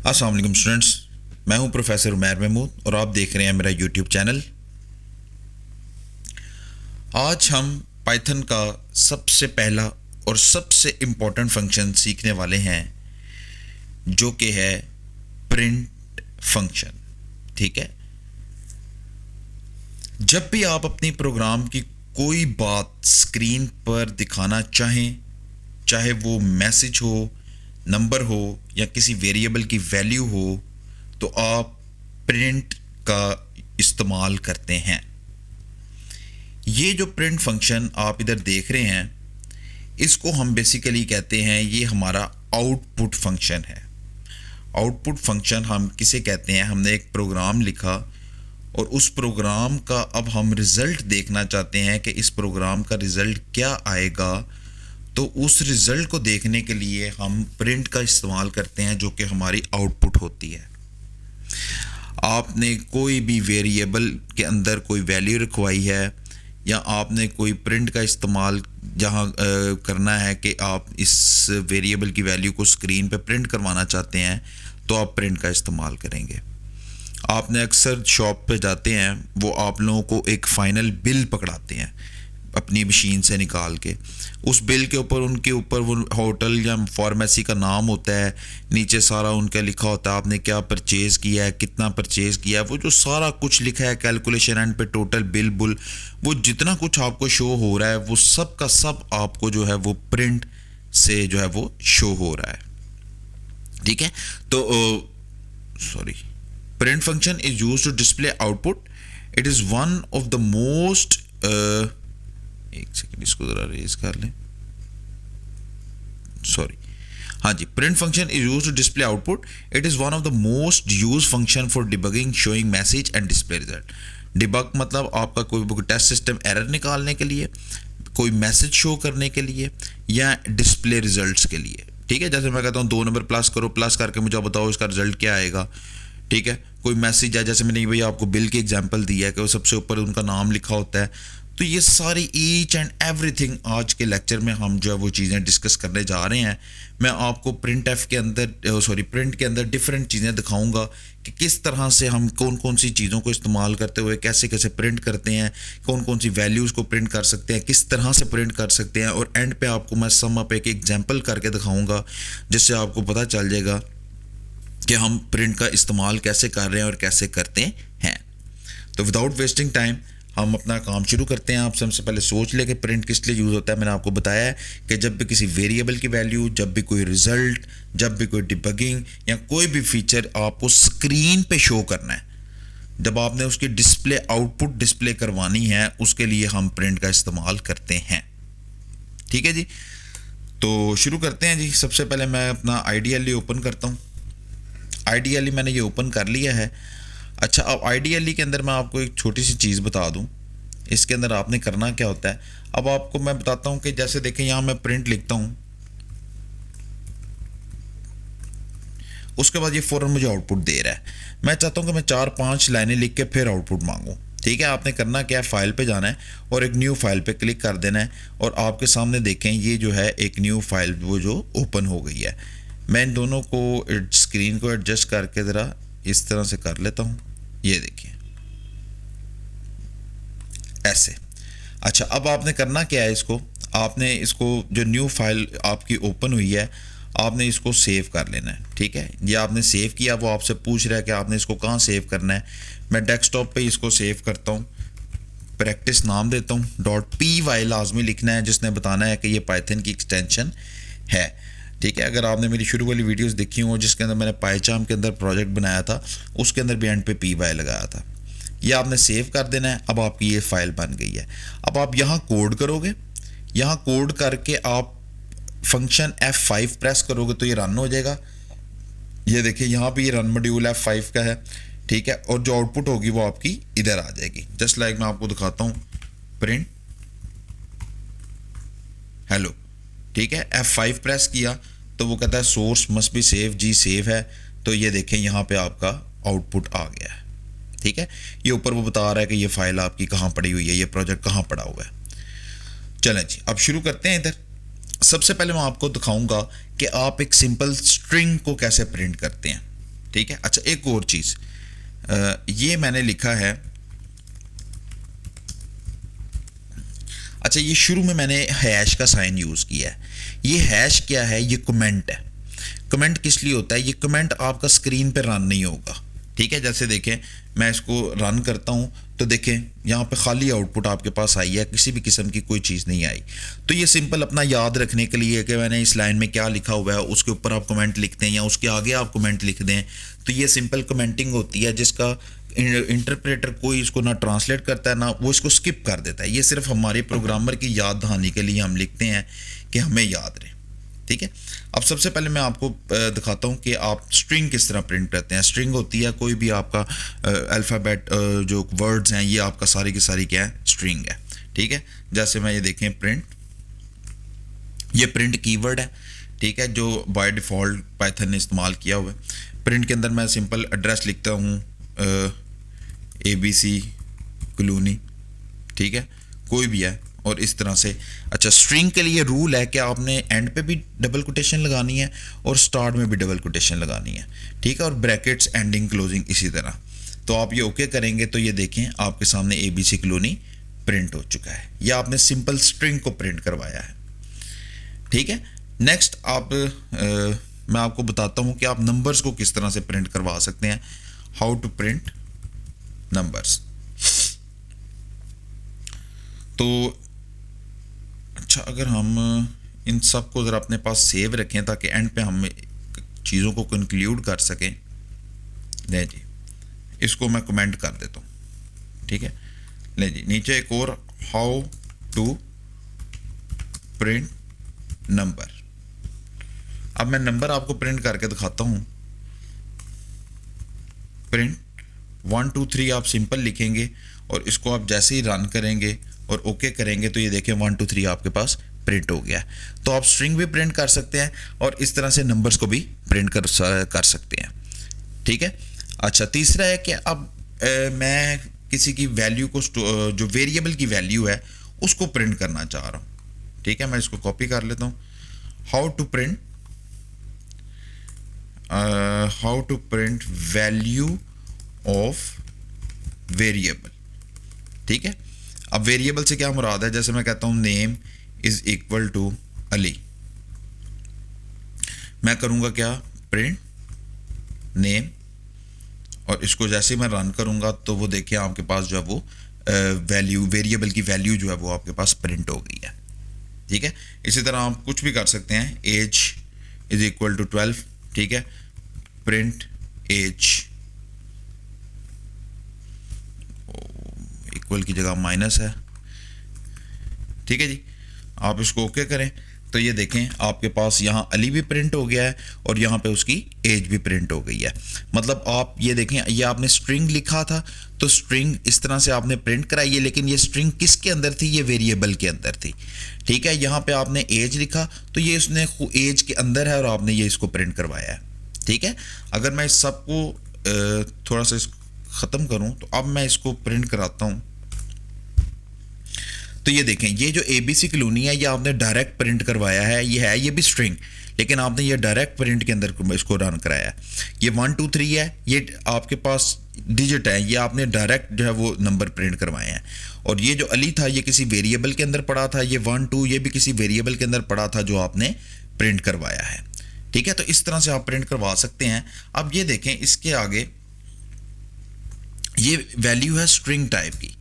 अस्सलाम वालेकुम स्टूडेंट्स, मैं हूं प्रोफेसर उमैर महमूद और आप देख रहे हैं मेरा यूट्यूब चैनल। आज हम पाइथन का सबसे पहला और सबसे इम्पोर्टेंट फंक्शन सीखने वाले हैं, जो कि है प्रिंट फंक्शन। ठीक है, जब भी आप अपनी प्रोग्राम की कोई बात स्क्रीन पर दिखाना चाहें, चाहे वो मैसेज हो, नंबर हो या किसी वेरिएबल की वैल्यू हो, तो आप प्रिंट का इस्तेमाल करते हैं। ये जो प्रिंट फंक्शन आप इधर देख रहे हैं, इसको हम बेसिकली कहते हैं, ये हमारा आउटपुट फंक्शन है। आउटपुट फंक्शन हम किसे कहते हैं? हमने एक प्रोग्राम लिखा और उस प्रोग्राम का अब हम रिज़ल्ट देखना चाहते हैं कि इस प्रोग्राम का रिज़ल्ट क्या आएगा। तो उस रिज़ल्ट को देखने के लिए हम प्रिंट का इस्तेमाल करते हैं, जो कि हमारी आउटपुट होती है। आपने कोई भी वेरिएबल के अंदर कोई वैल्यू रखवाई है या आपने कोई प्रिंट का इस्तेमाल जहाँ करना है कि आप इस वेरिएबल की वैल्यू को स्क्रीन पे प्रिंट करवाना चाहते हैं, तो आप प्रिंट का इस्तेमाल करेंगे। आपने अक्सर शॉप पे जाते हैं, वो आप लोगों को एक फ़ाइनल बिल पकड़ाते हैं अपनी मशीन से निकाल के। उस बिल के ऊपर उनके ऊपर वो होटल या फार्मेसी का नाम होता है, नीचे सारा उनका लिखा होता है आपने क्या परचेज़ किया है, कितना परचेज़ किया है, वो जो सारा कुछ लिखा है कैलकुलेशन एंड पे टोटल बिल बुल, वो जितना कुछ आपको शो हो रहा है वो सब का सब आपको जो है वो प्रिंट से जो है वो शो हो रहा है। ठीक है, तो sorry, print function is used to display output. It is one of the most एक सेकंड इसको ज़रा रेज कर लें, सॉरी, हाँ जी, print function is use to display output. It is one of the most use function for debugging, showing message and display result. Debug मतलब आपका कोई टेस्ट सिस्टम एरर निकालने के लिए, कोई मैसेज शो करने के लिए या डिस्प्ले रिजल्ट्स के लिए। ठीक है, जैसे मैं कहता हूँ 2 नंबर प्लस करो, प्लस करके मुझे बताओ इसका रिजल्ट क्या आएगा। ठीक है, कोई मैसेज है, जैसे मैंने भैया आपको बिल की एग्जांपल दी है कि वो सबसे ऊपर उनका नाम लिखा होता है। तो ये सारी ईच एंड एवरीथिंग आज के लेक्चर में हम जो है वो चीज़ें डिस्कस करने जा रहे हैं। मैं आपको प्रिंट के अंदर डिफरेंट चीज़ें दिखाऊंगा कि किस तरह से हम कौन कौन सी चीज़ों को इस्तेमाल करते हुए कैसे कैसे प्रिंट करते हैं, कौन कौन सी वैल्यूज़ को प्रिंट कर सकते हैं, किस तरह से प्रिंट कर सकते हैं, और एंड पे आपको मैं सम अप एक एग्जाम्पल करके दिखाऊँगा, जिससे आपको पता चल जाएगा कि हम प्रिंट का इस्तेमाल कैसे कर रहे हैं और कैसे करते हैं। तो विदाउट वेस्टिंग टाइम हम अपना काम शुरू करते हैं। आप सबसे पहले सोच लें कि प्रिंट किस लिए यूज़ होता है। मैंने आपको बताया है कि जब भी किसी वेरिएबल की वैल्यू, जब भी कोई रिज़ल्ट, जब भी कोई डिबगिंग या कोई भी फीचर आपको स्क्रीन पे शो करना है, जब आपने उसकी डिस्प्ले आउटपुट डिस्प्ले करवानी है, उसके लिए हम प्रिंट का इस्तेमाल करते हैं। ठीक है जी, तो शुरू करते हैं जी। सबसे पहले मैं अपना आईडीएलई ओपन करता हूँ। आईडीएलई मैंने ये ओपन कर लिया है। अच्छा, अब आईडीएलई के अंदर मैं आपको एक छोटी सी चीज़ बता दूं, इसके अंदर आपने करना क्या होता है। अब आपको मैं बताता हूं कि जैसे देखें, यहाँ मैं प्रिंट लिखता हूं, उसके बाद ये फ़ौरन मुझे आउटपुट दे रहा है। मैं चाहता हूं कि मैं 4-5 लाइनें लिख के फिर आउटपुट मांगूं। ठीक है, आपने करना क्या है, फाइल पे जाना है और एक न्यू फाइल पे क्लिक कर देना है, और आपके सामने देखें ये जो है एक न्यू फाइल वो जो ओपन हो गई है। मैं इन दोनों को स्क्रीन को एडजस्ट करके ज़रा इस तरह से कर लेता हूँ, ये देखिए ऐसे। अच्छा, अब आपने करना क्या है, आपने इसको जो न्यू फाइल आपकी ओपन हुई है, आपने इसको सेव कर लेना है। ठीक है, ये आपने सेव किया, वो आपसे पूछ रहा है कि आपने इसको कहाँ सेव करना है। मैं डेस्कटॉप पे इसको सेव करता हूँ, प्रैक्टिस नाम देता हूँ, .py लाजमी लिखना है, जिसने बताना है कि ये पाइथन की एक्सटेंशन है। ठीक है, अगर आपने मेरी शुरू वाली वीडियोस देखी हो जिसके अंदर मैंने पाइचार्म के अंदर प्रोजेक्ट बनाया था, उसके अंदर भी एंड पे py लगाया था। ये आपने सेव कर देना है। अब आपकी ये फाइल बन गई है। अब आप यहाँ कोड करोगे, यहाँ कोड करके आप फंक्शन F5 प्रेस करोगे तो ये रन हो जाएगा। ये देखिए यहाँ पे ये रन मॉड्यूल F5 का है। ठीक है, और जो आउटपुट होगी वो आपकी इधर आ जाएगी। जस्ट लाइक मैं आपको दिखाता हूँ, प्रिंट हेलो। ठीक है, F5 प्रेस किया तो वो कहता है source must be save, G save है। तो ये देखें यहाँ पे आपका आउटपुट आ गया है। ठीक है, ये ऊपर वो बता रहा है कि ये फाइल आपकी कहाँ पड़ी हुई है, ये प्रोजेक्ट कहाँ पड़ा हुआ है। चलें जी, अब शुरू करते हैं। इधर सबसे पहले मैं आपको दिखाऊंगा कि आप एक सिंपल स्ट्रिंग को कैसे प्रिंट करते हैं। ठीक है। अच्छा, एक और चीज़, ये मैंने लिखा है, अच्छा ये शुरू में मैंने हैश का साइन यूज़ किया है। ये हैश क्या है? ये कमेंट है। कमेंट किस लिए होता है? ये कमेंट आपका स्क्रीन पे रन नहीं होगा, ठीक है। जैसे देखें, मैं इसको रन करता हूँ तो देखें यहाँ पे खाली आउटपुट आपके पास आई है, किसी भी किस्म की कोई चीज़ नहीं आई। तो ये सिंपल अपना याद रखने के लिए कि मैंने इस लाइन में क्या लिखा हुआ है, उसके ऊपर आप कमेंट लिखते हैं या उसके आगे आप कमेंट लिख दें, तो ये सिंपल कमेंटिंग होती है जिसका इंटरप्रेटर कोई इसको ना ट्रांसलेट करता है ना वो इसको स्किप कर देता है। ये सिर्फ हमारे प्रोग्रामर की याद दहानी के लिए हम लिखते हैं कि हमें याद रहे, ठीक है। अब सबसे पहले मैं आपको दिखाता हूँ कि आप स्ट्रिंग किस तरह प्रिंट करते हैं। स्ट्रिंग होती है कोई भी आपका अल्फ़ाबेट, जो वर्ड्स हैं ये आपका सारी की सारी क्या है? स्ट्रिंग है, ठीक है। जैसे मैं ये देखें प्रिंट, ये प्रिंट कीवर्ड है, ठीक है, जो बाय डिफ़ॉल्ट पाइथन ने इस्तेमाल किया हुआ है। प्रिंट के अंदर मैं सिंपल एड्रेस लिखता हूँ ABC कॉलोनी, ठीक है, कोई भी है, और इस तरह से। अच्छा, स्ट्रिंग के लिए रूल है कि आपने एंड पे भी डबल कोटेशन लगानी है और स्टार्ट में भी डबल कोटेशन लगानी है, ठीक है, और ब्रैकेट्स, एंडिंग, क्लोजिंग इसी तरह। तो आप ये ओके करेंगे तो ये देखें आपके सामने ABC कॉलोनी प्रिंट हो चुका है। यह आपने सिंपल स्ट्रिंग को प्रिंट करवाया है, ठीक है। नेक्स्ट मैं आपको बताता हूँ कि आप नंबर्स को किस तरह से प्रिंट करवा सकते हैं। How to print numbers. तो अच्छा, अगर हम इन सब को ज़रा अपने पास सेव रखें ताकि एंड पे हम चीज़ों को कंक्लूड कर सकें। ले जी, इसको मैं कमेंट कर देता हूँ, ठीक है। ले जी, नीचे एक और, हाउ टू प्रिंट नंबर। अब मैं नंबर आपको प्रिंट करके दिखाता हूँ। प्रिंट 1 2 3 आप सिंपल लिखेंगे और इसको आप जैसे ही रन करेंगे और ओके करेंगे तो ये देखें 1 2 3 आपके पास प्रिंट हो गया। तो आप स्ट्रिंग भी प्रिंट कर सकते हैं और इस तरह से नंबर्स को भी प्रिंट कर सकते हैं, ठीक है। अच्छा, तीसरा है कि अब मैं किसी की वैल्यू को जो वेरिएबल की वैल्यू है उसको प्रिंट करना चाह रहा हूँ, ठीक है। मैं इसको कॉपी कर लेता हूँ। How to print value of variable, ठीक है। अब वेरिएबल से क्या मुराद है? जैसे मैं कहता हूं name is equal to Ali, मैं करूंगा क्या? प्रिंट नेम, और इसको जैसे मैं रन करूंगा तो वो देखिए आपके पास जो है वो वैल्यू, वेरिएबल की वैल्यू जो है वो आपके पास प्रिंट हो गई है, ठीक है। इसी तरह आप कुछ भी कर सकते हैं। एज इज इक्वल टू 12, ठीक है, प्रिंट एज, इक्वल की जगह माइनस है, ठीक है जी। आप इसको ओके करें तो ये देखें आपके पास यहाँ अली भी प्रिंट हो गया है और यहाँ पे उसकी एज भी प्रिंट हो गई है। मतलब आप ये देखें, ये आपने स्ट्रिंग लिखा था तो स्ट्रिंग इस तरह से आपने प्रिंट कराई है, लेकिन ये स्ट्रिंग किसके अंदर थी? ये वेरिएबल के अंदर थी, ठीक है। यहाँ पे आपने एज लिखा तो ये उसने एज के अंदर है और आपने ये इसको प्रिंट करवाया है, ठीक है। अगर मैं इस सबको थोड़ा सा ख़त्म करूँ तो अब मैं इसको प्रिंट कराता हूँ। तो ये देखें, ये जो ABC कॉलोनी है ये आपने डायरेक्ट प्रिंट करवाया है, ये भी स्ट्रिंग, लेकिन आपने ये डायरेक्ट प्रिंट के अंदर इसको रन कराया है। ये 1 2 3 है, ये आपके पास डिजिट है, ये आपने डायरेक्ट जो है वो नंबर प्रिंट करवाए हैं। और ये जो अली था ये किसी वेरिएबल के अंदर पड़ा था, ये 1 2 ये भी किसी वेरिएबल के अंदर पड़ा था जो आपने प्रिंट करवाया है, ठीक है। तो इस तरह से आप प्रिंट करवा सकते हैं। अब ये देखें, इसके आगे ये वैल्यू है स्ट्रिंग टाइप की,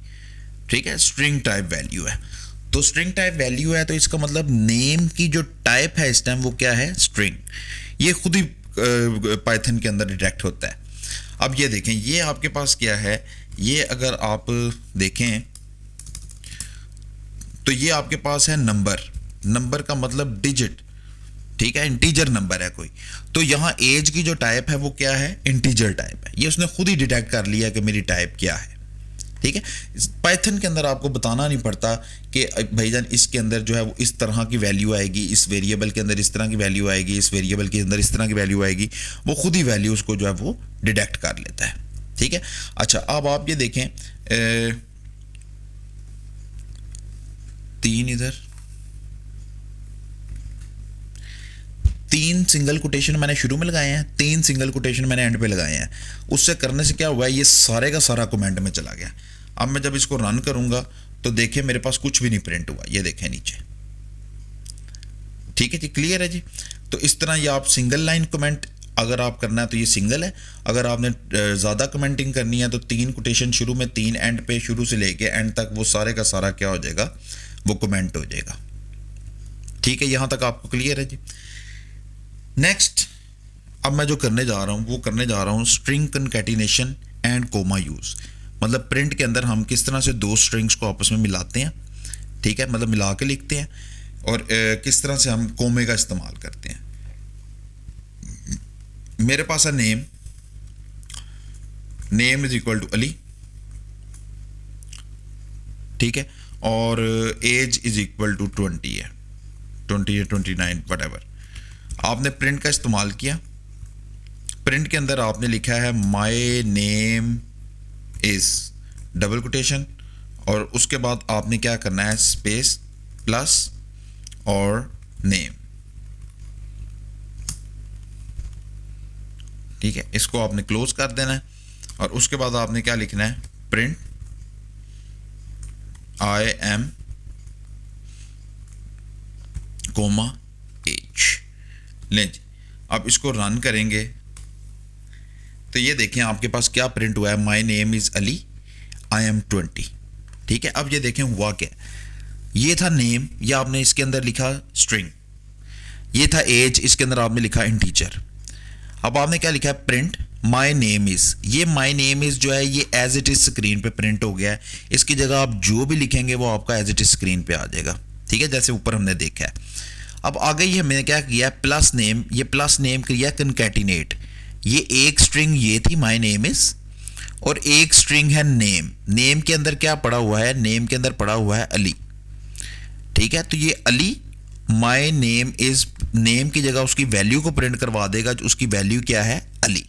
ठीक है, स्ट्रिंग टाइप वैल्यू है। तो स्ट्रिंग टाइप वैल्यू है तो इसका मतलब नेम की जो टाइप है इस टाइम वो क्या है? स्ट्रिंग। ये खुद ही पाइथन के अंदर डिटेक्ट होता है। अब ये देखें, ये आपके पास क्या है? ये अगर आप देखें तो ये आपके पास है नंबर, नंबर का मतलब डिजिट, ठीक है, इंटीजर नंबर है कोई। तो यहाँ एज की जो टाइप है वो क्या है? इंटीजर टाइप है। ये उसने खुद ही डिटेक्ट कर लिया कि मेरी टाइप क्या है, ठीक है। पाइथन के अंदर आपको बताना नहीं पड़ता कि भाईजान इसके अंदर जो है वो इस तरह की वैल्यू आएगी, इस वेरिएबल के अंदर इस तरह की वैल्यू आएगी, इस वेरिएबल के अंदर इस तरह की वैल्यू आएगी। वो खुद ही वैल्यू उसको जो है वो डिटेक्ट कर लेता है, ठीक है। अच्छा, अब आप ये देखें 3 इधर 3 सिंगल कोटेशन मैंने शुरू में लगाए हैं, 3 सिंगल कोटेशन मैंने एंड पे लगाए हैं। उससे करने से क्या हुआ है, ये सारे का सारा कमेंट में चला गया। अब मैं जब इसको रन करूंगा तो देखिए मेरे पास कुछ भी नहीं प्रिंट हुआ, ये देखें नीचे। ठीक है जी, क्लियर है जी। तो इस तरह ये आप सिंगल लाइन कमेंट अगर आप करना है तो ये सिंगल है, अगर आपने ज़्यादा कमेंटिंग करनी है तो 3 कोटेशन शुरू में, 3 एंड पे, शुरू से लेके एंड तक वो सारे का सारा क्या हो जाएगा, वो कमेंट हो जाएगा। ठीक है, यहां तक आपको क्लियर है जी। नेक्स्ट अब मैं जो करने जा रहा हूं वो करने जा रहा हूं स्ट्रिंग कनकैटिनेशन एंड कोमा यूज। मतलब प्रिंट के अंदर हम किस तरह से दो स्ट्रिंग्स को आपस में मिलाते हैं, ठीक है, मतलब मिला के लिखते हैं, और किस तरह से हम कोमे का इस्तेमाल करते हैं। मेरे पास है name, name is equal to Ali, ठीक है, और एज इज इक्वल टू 20 है, 20 या 29 वट। आपने प्रिंट का इस्तेमाल किया, प्रिंट के अंदर आपने लिखा है my name is double quotation, और उसके बाद आपने क्या करना है, स्पेस प्लस और नेम। ठीक है, इसको आपने क्लोज कर देना है, और उसके बाद आपने क्या लिखना है, print I am comma age. लें जी, अब इसको रन करेंगे तो ये देखें आपके पास क्या प्रिंट हुआ है, my name is Ali, I am 20। ठीक है, अब ये देखें हुआ क्या, ये था नेम, ये आपने इसके अंदर लिखा स्ट्रिंग, ये था एज, इसके अंदर आपने लिखा इंटीजर। अब आपने क्या लिखा है, प्रिंट माई नेम इज, ये माई नेम इज जो है ये एज इट इज स्क्रीन पे प्रिंट हो गया है, इसकी जगह आप जो भी लिखेंगे वो आपका एज इट इज स्क्रीन पे आ जाएगा। ठीक है, जैसे ऊपर हमने देखा है। अब आगे ये मैंने क्या किया, प्लस नेम, ये प्लस नेम किया कनकैटिनेट, ये एक स्ट्रिंग ये थी माई नेम इज, और एक स्ट्रिंग है नेम, नेम के अंदर क्या पड़ा हुआ है, नेम के अंदर पड़ा हुआ है अली। ठीक है, तो ये Ali my name is, name की जगह उसकी वैल्यू को प्रिंट करवा देगा, जो उसकी वैल्यू क्या है, अली,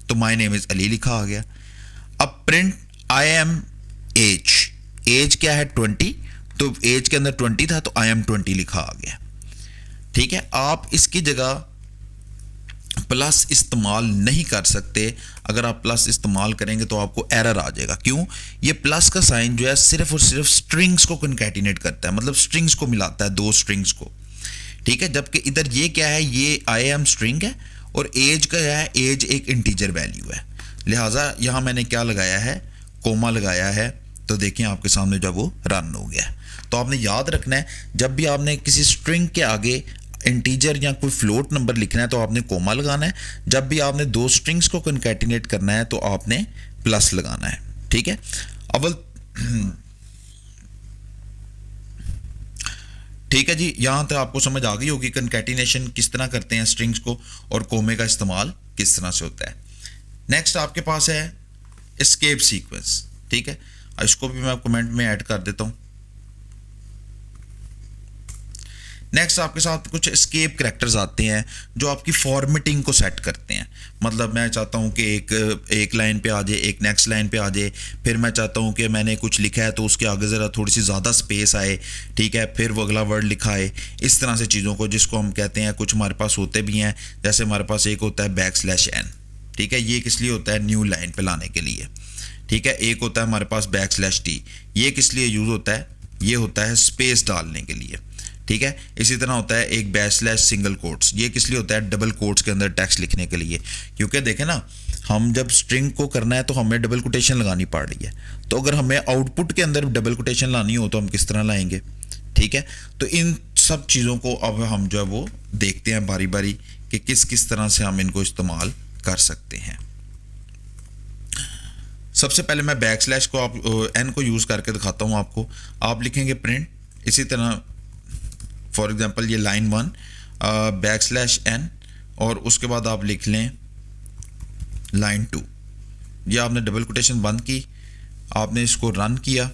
तो माई नेम इज अली लिखा आ गया। अब print I am age, age क्या है 20, तो एज के अंदर 20 था तो आई एम 20 लिखा आ गया। ठीक है, आप इसकी जगह प्लस इस्तेमाल नहीं कर सकते, अगर आप प्लस इस्तेमाल करेंगे तो आपको एरर आ जाएगा। क्यों, ये प्लस का साइन जो है सिर्फ और सिर्फ स्ट्रिंग्स को कनकैटिनेट करता है, मतलब स्ट्रिंग्स को मिलाता है, दो स्ट्रिंग्स को। ठीक है, जबकि इधर ये क्या है, ये आई एम स्ट्रिंग है, और एज का है, एज एक इंटीजर वैल्यू है, लिहाजा यहां मैंने क्या लगाया है, कोमा लगाया है। तो देखें आपके सामने जब वो रन हो गया। तो आपने याद रखना है, जब भी आपने किसी स्ट्रिंग के आगे इंटीजर या कोई फ्लोट नंबर लिखना है तो आपने कोमा लगाना है, जब भी आपने दो स्ट्रिंग्स को कनकैटिनेट करना है तो आपने प्लस लगाना है। ठीक है, अव्वल ठीक है जी, यहां तक आपको समझ आ गई होगी कनकैटिनेशन किस तरह करते हैं स्ट्रिंग्स को, और कोमे का इस्तेमाल किस तरह से होता है। नेक्स्ट आपके पास है एस्केप सीक्वेंस। ठीक है, इसको भी मैं कमेंट में ऐड कर देता हूं। नेक्स्ट आपके साथ कुछ एस्केप करैक्टर्स आते हैं जो आपकी फॉर्मेटिंग को सेट करते हैं। मतलब मैं चाहता हूं कि एक लाइन पे आ जाए, एक नेक्स्ट लाइन पे आ जाए, फिर मैं चाहता हूं कि मैंने कुछ लिखा है तो उसके आगे ज़रा थोड़ी सी ज़्यादा स्पेस आए, ठीक है, फिर वो अगला वर्ड लिखा है, इस तरह से चीज़ों को, जिसको हम कहते हैं, कुछ हमारे पास होते भी हैं, जैसे हमारे पास एक होता है \n। ठीक है, ये किस लिए होता है, न्यू लाइन पे लाने के लिए। ठीक है, एक होता है हमारे पास \t, ये किस लिए यूज़ होता है, ये होता है स्पेस डालने के लिए। ठीक है, इसी तरह होता है एक \सिंगल कोट्स, ये किस लिए होता है, डबल कोट्स के अंदर टेक्स्ट लिखने के लिए। क्योंकि देखें ना, हम जब स्ट्रिंग को करना है तो हमें डबल कोटेशन लगानी पड़ रही है, तो अगर हमें आउटपुट के अंदर डबल कोटेशन लानी हो तो हम किस तरह लाएंगे। ठीक है, तो इन सब चीज़ों को अब हम जो है वो देखते हैं बारी बारी कि किस किस तरह से हम इनको इस्तेमाल कर सकते हैं। सबसे पहले मैं \, को आप n को यूज़ करके दिखाता हूँ आपको। आप लिखेंगे प्रिंट, इसी तरह फॉर एग्जांपल ये लाइन 1 \n, और उसके बाद आप लिख लें लाइन 2। ये आपने डबल कोटेशन बंद की, आपने इसको रन किया,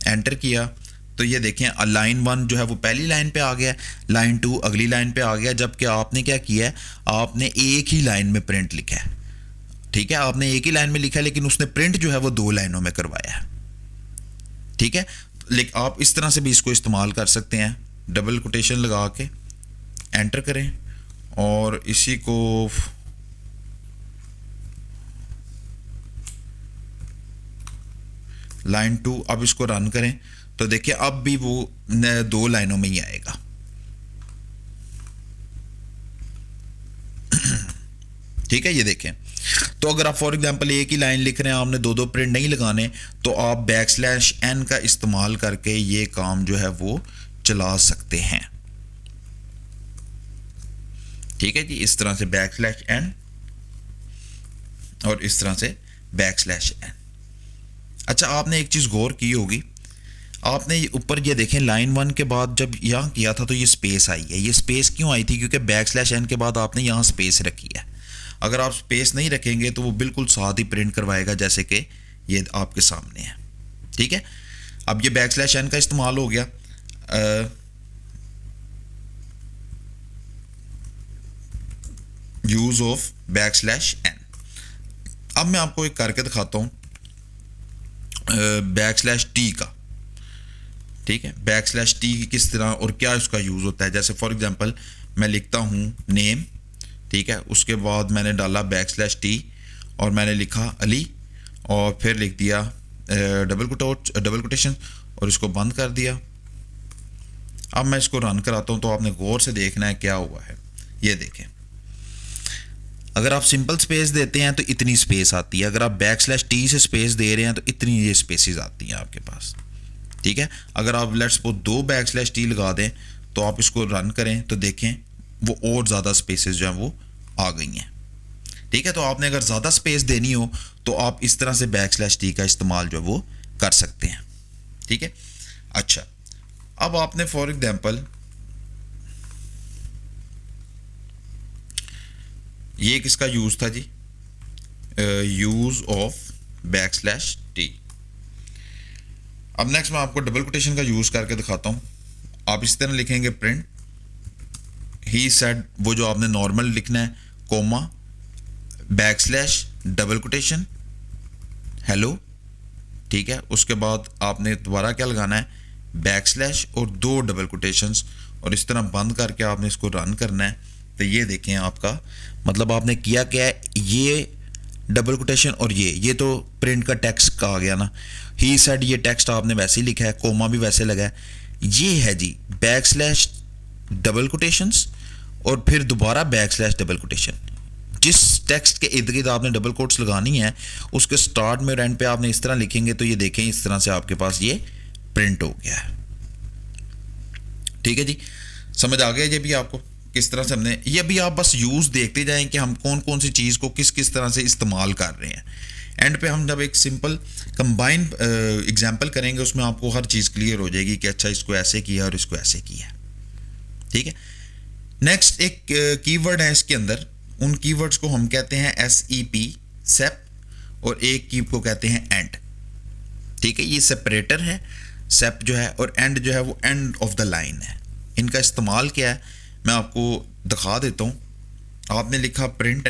एंटर किया, तो ये देखें लाइन 1 जो है वो पहली लाइन पे आ गया, लाइन 2 अगली लाइन पे आ गया, जबकि आपने क्या किया है, आपने एक ही लाइन में प्रिंट लिखा है। ठीक है, आपने एक ही लाइन में लिखा है, लेकिन उसने प्रिंट जो है वो 2 लाइनों में करवाया है। ठीक है, लेकिन आप इस तरह से भी इसको इस्तेमाल कर सकते हैं, डबल कोटेशन लगा के, एंटर करें और इसी को लाइन 2, अब इसको रन करें तो देखिए अब भी वो 2 लाइनों में ही आएगा। ठीक है, ये देखें। तो अगर आप फॉर एग्जांपल एक ही लाइन लिख रहे हैं, आपने 2 प्रिंट नहीं लगाने, तो आप बैकस्लैश n का इस्तेमाल करके ये काम जो है वो चला सकते हैं। ठीक है जी, इस तरह से बैकस्लैश n और इस तरह से बैकस्लैश n। अच्छा, आपने एक चीज़ गौर की होगी, आपने ऊपर ये देखें लाइन 1 के बाद जब यहाँ किया था तो ये स्पेस आई है। ये स्पेस क्यों आई थी? क्योंकि बैकस्लैश n के बाद आपने यहाँ स्पेस रखी है। अगर आप स्पेस नहीं रखेंगे तो वो बिल्कुल साथ ही प्रिंट करवाएगा जैसे कि ये आपके सामने है। ठीक है, अब ये बैकस्लैश n का इस्तेमाल हो गया। Use of backslash n। अब मैं आपको एक करके दिखाता हूँ बैकस्लैश t का। ठीक है, बैकस्लैश t किस तरह और क्या उसका यूज़ होता है। जैसे फॉर एग्जांपल मैं लिखता हूँ नेम, ठीक है, उसके बाद मैंने डाला बैकस्लैश t और मैंने लिखा अली और फिर लिख दिया डबल कोटेशन और इसको बंद कर दिया। अब मैं इसको रन कराता हूँ तो आपने गौर से देखना है क्या हुआ है। ये देखें, अगर आप सिंपल स्पेस देते हैं तो इतनी स्पेस आती है, अगर आप बैकस्लैश t से स्पेस दे रहे हैं तो इतनी ये स्पेसेस आती हैं आपके पास। ठीक है, अगर आप लेट्स सपोज 2 बैकस्लैश t लगा दें तो आप इसको रन करें तो देखें वो और ज़्यादा स्पेसेस जो हैं वो आ गई हैं। ठीक है, तो आपने अगर ज़्यादा स्पेस देनी हो तो आप इस तरह से बैकस्लैश t का इस्तेमाल जो है वो कर सकते हैं। ठीक है, अच्छा, अब आपने फॉर एग्जांपल ये किसका यूज़ था जी? Use of backslash t। अब नेक्स्ट मैं आपको डबल कोटेशन का यूज़ करके दिखाता हूँ। आप इस तरह लिखेंगे प्रिंट ही सेड, वो जो आपने नॉर्मल लिखना है, comma backslash double quotation hello. ठीक है, उसके बाद आपने दोबारा क्या लगाना है, बैकस्लैश और 2 डबल कोटेशंस और इस तरह बंद करके आपने इसको रन करना है। तो ये देखें आपका मतलब आपने किया क्या है, ये डबल कोटेशन और ये तो प्रिंट का टेक्स्ट का आ गया ना। ही सेड ये टेक्स्ट आपने वैसे ही लिखा है, कोमा भी वैसे लगा है। ये है जी बैकस्लैश डबल कोटेशंस और फिर दोबारा बैकस्लैश डबल कोटेशन। जिस टेक्स्ट के इर्द गिर्द आपने डबल कोट्स लगानी है उसके स्टार्ट में और एंड पे आपने इस तरह लिखेंगे तो ये देखें इस तरह से आपके पास ये प्रिंट हो गया है। ठीक है जी, समझ आ गया ये भी आपको किस तरह से हमने, ये भी आप बस यूज़ देखते जाएं कि हम कौन कौन सी चीज़ को किस किस तरह से इस्तेमाल कर रहे हैं। एंड पे हम जब एक सिंपल कंबाइन एग्जांपल करेंगे उसमें आपको हर चीज़ क्लियर हो जाएगी कि अच्छा इसको ऐसे किया और इसको ऐसे किया। ठीक है, नेक्स्ट एक कीवर्ड है इसके अंदर, उन कीवर्ड्स को हम कहते हैं SEP सेप और एक की को कहते हैं एंड। ठीक है, ये सेपरेटर है सेप जो है और एंड जो है वो एंड ऑफ द लाइन है। इनका इस्तेमाल क्या है मैं आपको दिखा देता हूँ। आपने लिखा प्रिंट,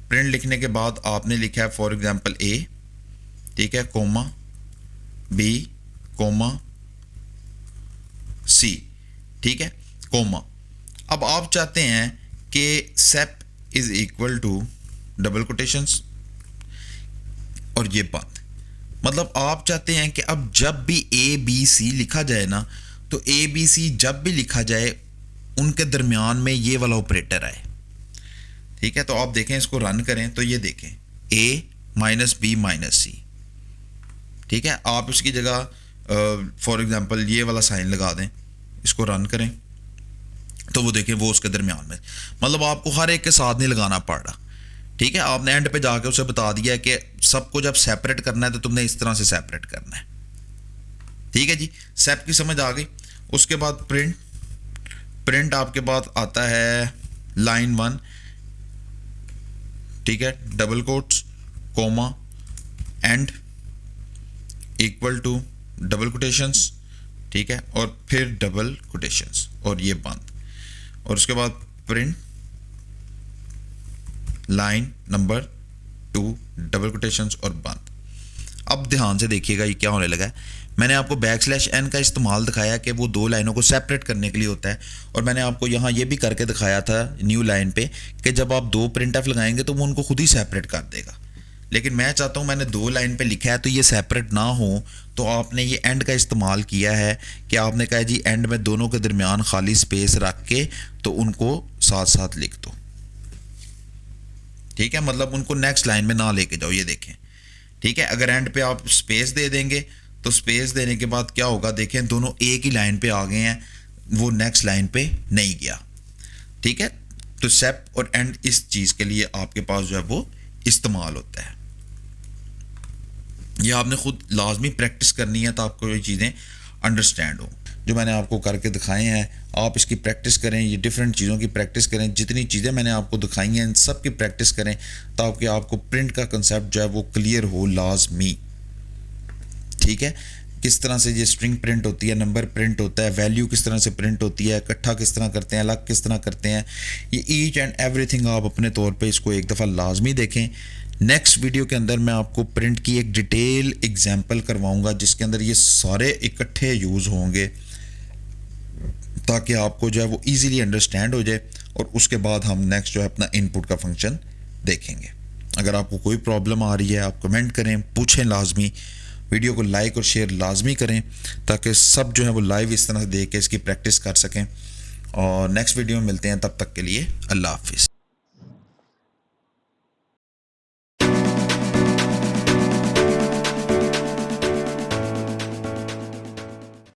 प्रिंट लिखने के बाद आपने लिखा है फॉर एग्जांपल A, ठीक है, कोमा B कोमा C, ठीक है, कोमा। अब आप चाहते हैं कि sep is equal to double quotations और ये बंद, मतलब आप चाहते हैं कि अब जब भी ABC लिखा जाए ना तो ABC जब भी लिखा जाए उनके दरमियान में ये वाला ऑपरेटर आए। ठीक है, तो आप देखें इसको रन करें तो ये देखें A minus B minus C। ठीक है, आप उसकी जगह फॉर एग्जांपल ये वाला साइन लगा दें, इसको रन करें तो वो देखें वो उसके दरमियान में, मतलब आपको हर एक के साथ नहीं लगाना पड़ रहा। ठीक है, आपने एंड पे जाके उसे बता दिया कि सबको जब सेपरेट करना है तो तुमने इस तरह से सेपरेट करना है। ठीक है जी, सेप की समझ आ गई। उसके बाद प्रिंट, प्रिंट आपके पास आता है लाइन 1, ठीक है, double quotes comma end equal to double quotations, ठीक है, और फिर डबल कोटेशंस और ये बंद, और उसके बाद print line number 2 double quotations और बंद। अब ध्यान से देखिएगा ये क्या होने लगा है। मैंने आपको \n का इस्तेमाल दिखाया कि वो दो लाइनों को सेपरेट करने के लिए होता है, और मैंने आपको यहाँ ये भी करके दिखाया था न्यू लाइन पे कि जब आप दो printf लगाएंगे तो वो उनको खुद ही सेपरेट कर देगा। लेकिन मैं चाहता हूँ मैंने दो लाइन पे लिखा है तो ये सेपरेट ना हो, तो आपने ये एंड का इस्तेमाल किया है कि आपने कहा जी एंड में दोनों के दरमियान खाली स्पेस रख के तो उनको साथ साथ लिख दो। ठीक है, मतलब उनको नेक्स्ट लाइन में ना लेके जाओ, ये देखें। ठीक है, अगर एंड पे आप स्पेस दे देंगे तो स्पेस देने के बाद क्या होगा, देखें दोनों एक ही लाइन पे आ गए हैं, वो नेक्स्ट लाइन पे नहीं गया। ठीक है, तो सेप और एंड इस चीज़ के लिए आपके पास जो है वो इस्तेमाल होता है। ये आपने खुद लाजमी प्रैक्टिस करनी है तो आपको ये चीज़ें अंडरस्टैंड हो। जो मैंने आपको करके दिखाए हैं आप इसकी प्रैक्टिस करें, ये डिफरेंट चीज़ों की प्रैक्टिस करें, जितनी चीज़ें मैंने आपको दिखाई हैं इन सब की प्रैक्टिस करें ताकि आपको प्रिंट का कंसेप्ट जो है वो क्लियर हो लाजमी। ठीक है, किस तरह से ये स्ट्रिंग प्रिंट होती है, नंबर प्रिंट होता है, वैल्यू किस तरह से प्रिंट होती है, इकट्ठा किस तरह करते हैं, अलग किस तरह करते हैं, ये ईच एंड एवरीथिंग आप अपने तौर पे इसको एक दफ़ा लाजमी देखें। नेक्स्ट वीडियो के अंदर मैं आपको प्रिंट की एक डिटेल एग्जांपल करवाऊंगा जिसके अंदर ये सारे इकट्ठे यूज़ होंगे ताकि आपको जो है वो इजीली अंडरस्टैंड हो जाए, और उसके बाद हम नेक्स्ट जो है अपना इनपुट का फंक्शन देखेंगे। अगर आपको कोई प्रॉब्लम आ रही है आप कमेंट करें, पूछें लाजमी, वीडियो को लाइक और शेयर लाजमी करें ताकि सब जो है वो लाइव इस तरह से देख के इसकी प्रैक्टिस कर सकें। और नेक्स्ट वीडियो में मिलते हैं, तब तक के लिए अल्लाह हाफिज़।